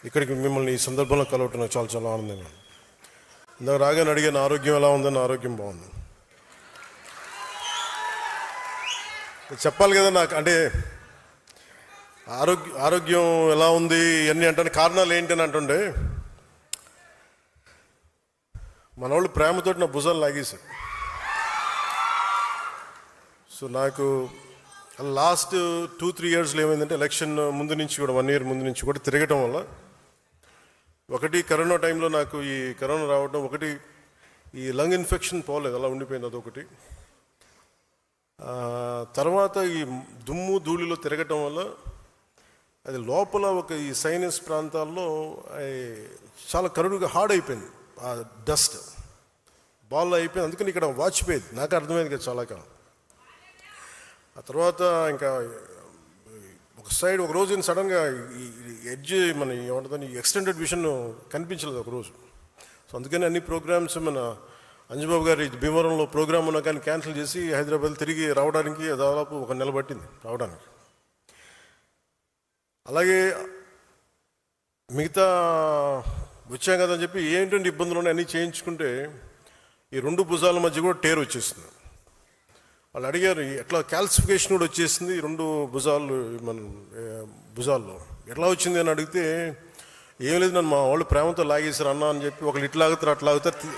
ఇక్కడికి మిమ్మల్ని ఈ సందర్భంలో కలవటం నాకు చాలా చాలా ఆనందంగా ఉంది. ఇందాక రాగానే అడిగాను ఆరోగ్యం ఎలా ఉందని. ఆరోగ్యం బాగుంది. చెప్పాలి కదా నాకు, అంటే ఆరోగ్యం ఎలా ఉంది ఇవన్నీ అంటే కారణాలు ఏంటి అని అంటుండే, మన వాళ్ళు ప్రేమతోటి నా భుజాలు లాగేశారు. సో నాకు లాస్ట్ 2-3 ఇయర్స్లో ఏమైందంటే, ఎలక్షన్ ముందు నుంచి కూడా 1 ఇయర్ ముందు నుంచి కూడా తిరగటం వల్ల, ఒకటి కరోనా టైంలో నాకు ఈ కరోనా రావడం, ఒకటి ఈ లంగ్ ఇన్ఫెక్షన్ పోలేదు, అలా ఉండిపోయింది, అదొకటి. తర్వాత ఈ దుమ్ము ధూళిలో తిరగటం వల్ల అది లోపల ఒక ఈ సైనస్ ప్రాంతాల్లో చాలా కరుడుగా హార్డ్ అయిపోయింది, ఆ డస్ట్ బాల్ అయిపోయింది. అందుకని ఇక్కడ వాచిపోయేది, నాకు అర్థమైంది కదా చాలా కాలం. ఆ తర్వాత ఇంకా ఒక సైడ్ ఒక రోజు సడన్గా ఈ ఎడ్జ్ మన ఏమంటుందని ఎక్స్టెండెడ్ విజన్ కనిపించలేదు ఒకరోజు. సో అందుకని అన్ని ప్రోగ్రామ్స్ మన అంజుబాబు గారి భీమవరంలో ప్రోగ్రామ్ ఉన్నా కానీ క్యాన్సిల్ చేసి హైదరాబాద్ తిరిగి రావడానికి దాదాపు 1 నెల పట్టింది రావడానికి. అలాగే మిగతా వచ్చాం కదా అని చెప్పి ఏంటంటే ఇబ్బందులు ఉన్నాయి అన్నీ చేయించుకుంటే ఈ 2 భుజాల మధ్య కూడా టేర్ వచ్చేసింది. వాళ్ళు అడిగారు ఎట్లా క్యాల్సిఫికేషన్ కూడా వచ్చేసింది 2 భుజాలు, మన భుజాల్లో ఎట్లా వచ్చింది అని అడిగితే, ఏం లేదు నన్ను మా వాళ్ళు ప్రేమతో లాగేశారు అన్న అని చెప్పి, ఒకళ్ళు ఇట్లా లాగుతారు అట్లా లాగుతారు.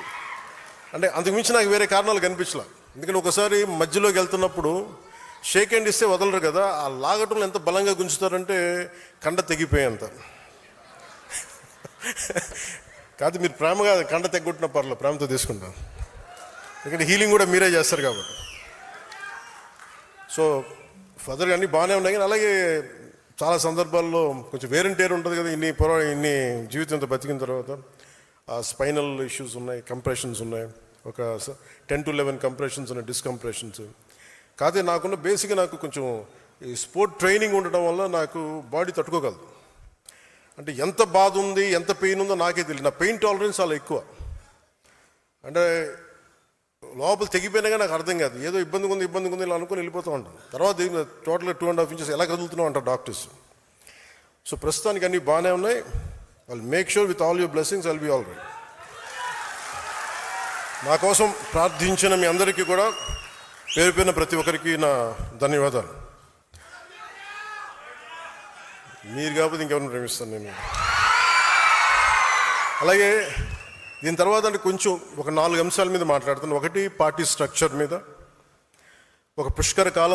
అంటే అంతకుమించి నాకు వేరే కారణాలు కనిపించలే. ఎందుకంటే ఒకసారి మధ్యలోకి వెళ్తున్నప్పుడు షేక్ హ్యాండ్ ఇస్తే వదలరు కదా, ఆ లాగటంలో ఎంత బలంగా గుంజుతారంటే కండ తెగిపోయేంత. కాదు, మీరు ప్రేమగా కండ తెగొట్టిన పర్లేదు, ప్రేమతో తీసుకుంటాను. ఎందుకంటే హీలింగ్ కూడా మీరే చేస్తారు కాబట్టి. సో ఫర్దర్గా అన్నీ బాగానే ఉన్నాయి. కానీ అలాగే చాలా సందర్భాల్లో కొంచెం వేరంటేరు ఉంటుంది కదా, ఇన్ని జీవితంతో బతికిన తర్వాత ఆ స్పైనల్ ఇష్యూస్ ఉన్నాయి, కంప్రెషన్స్ ఉన్నాయి, ఒక 10 to 11 కంప్రెషన్స్ ఉన్నాయి, డిస్కంప్రెషన్స్. కాకపోతే నాకున్న బేసిక్గా నాకు కొంచెం ఈ స్పోర్ట్ ట్రైనింగ్ ఉండటం వల్ల నాకు బాడీ తట్టుకోగలదు. అంటే ఎంత బాధ ఉంది, ఎంత పెయిన్ ఉందో నాకే తెలియదు. నా పెయిన్ టాలరెన్స్ చాలా ఎక్కువ. అంటే లోపల తెగిపోయినాగా నాకు అర్థం కాదు, ఏదో ఇబ్బందిగా ఉంది ఇలా అనుకుని వెళ్ళిపోతూ ఉంటాను. తర్వాత టోటల్గా 2.5 inches ఎలా కదులుతున్నావు అంటారు డాక్టర్స్. సో ప్రస్తుతానికి అన్నీ బాగానే ఉన్నాయి. I'll make sure with all your blessings I'll be all right. నా కోసం ప్రార్థించిన మీ అందరికీ కూడా పేరు పేరున ప్రతి ఒక్కరికి నా ధన్యవాదాలు. మీరు కాకపోతే ఇంకెవరిని ప్రేమిస్తాను నేను. అలాగే దీని తర్వాత అంటే కొంచెం ఒక 4 అంశాల మీద మాట్లాడుతాను. ఒకటి పార్టీ స్ట్రక్చర్ మీద, ఒక పుష్కర కాలం